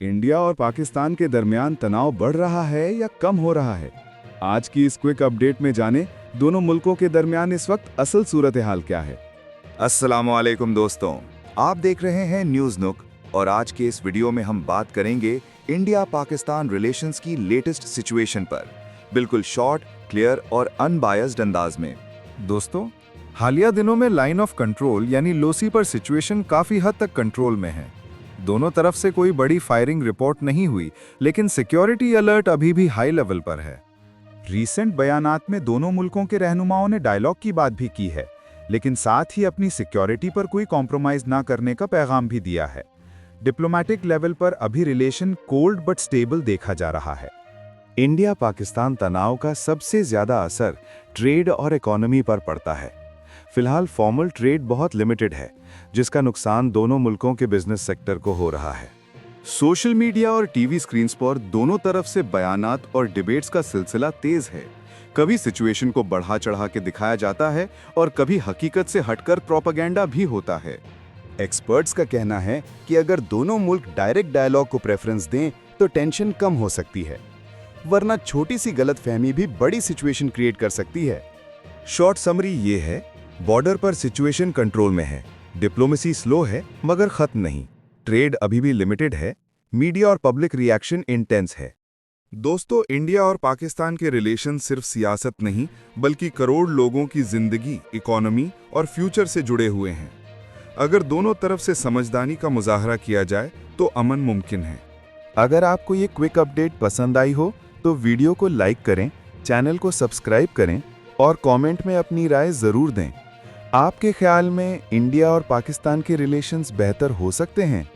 India और पाकिस्तान के दरमियान तनाव बढ़ रहा है या कम हो रहा है? आज की इस क्विक अपडेट में जाने दोनों मुल्कों के दरमियान इस वक्त असल सूरत हाल क्या है। अस्सलामुअलैकुम दोस्तों, आप देख रहे हैं न्यूज़ नुक और आज के इस वीडियो में हम बात करेंगे इंडिया पाकिस्तान रिलेशंस की लेटेस्ट सिचुएशन पर, बिल्कुल शॉर्ट, क्लियर और अनबायस्ड अंदाज में। दोस्तों, हालिया दिनों में लाइन ऑफ कंट्रोल यानी लोसी पर सिचुएशन काफी हद तक कंट्रोल में है। दोनों तरफ से कोई बड़ी फायरिंग रिपोर्ट नहीं हुई, लेकिन सिक्योरिटी अलर्ट अभी भी हाई लेवल पर है। रीसेंट बयानात में दोनों मुल्कों के रहनुमाओं ने डायलॉग की बात भी की है, लेकिन साथ ही अपनी सिक्योरिटी पर कोई कॉम्प्रोमाइज ना करने का पैगाम भी दिया है। डिप्लोमेटिक लेवल पर अभी रिलेशन कोल्ड बट स्टेबल देखा जा रहा है। इंडिया पाकिस्तान तनाव का सबसे ज्यादा असर ट्रेड और इकोनॉमी पर पड़ता है। फिलहाल फॉर्मल ट्रेड बहुत लिमिटेड है, जिसका नुकसान दोनों मुल्कों के बिजनेस सेक्टर को हो रहा है। सोशल मीडिया और टीवी स्क्रीन्स पर दोनों तरफ से बयानात और डिबेट्स का सिलसिला तेज है। कभी सिचुएशन को बढ़ा चढ़ा के दिखाया जाता है और कभी हकीकत से हटकर प्रोपेगेंडा भी होता है। एक्सपर्ट्स का कहना है कि अगर दोनों मुल्क डायरेक्ट डायलॉग को प्रेफरेंस दें तो टेंशन कम हो सकती है, वरना छोटी सी गलतफहमी भी बड़ी सिचुएशन क्रिएट कर सकती है। शॉर्ट समरी ये है, बॉर्डर पर सिचुएशन कंट्रोल में है, डिप्लोमेसी स्लो है मगर खत्म नहीं, ट्रेड अभी भी लिमिटेड है, मीडिया और पब्लिक रिएक्शन इंटेंस है। दोस्तों, इंडिया और पाकिस्तान के रिलेशन सिर्फ सियासत नहीं बल्कि करोड़ लोगों की जिंदगी, इकोनॉमी और फ्यूचर से जुड़े हुए हैं। अगर दोनों तरफ से समझदारी का मुजाहरा किया जाए तो अमन मुमकिन है। अगर आपको ये क्विक अपडेट पसंद आई हो तो वीडियो को लाइक करें, चैनल को सब्सक्राइब करें और कमेंट में अपनी राय जरूर दें। आपके ख्याल में इंडिया और पाकिस्तान के रिलेशंस बेहतर हो सकते हैं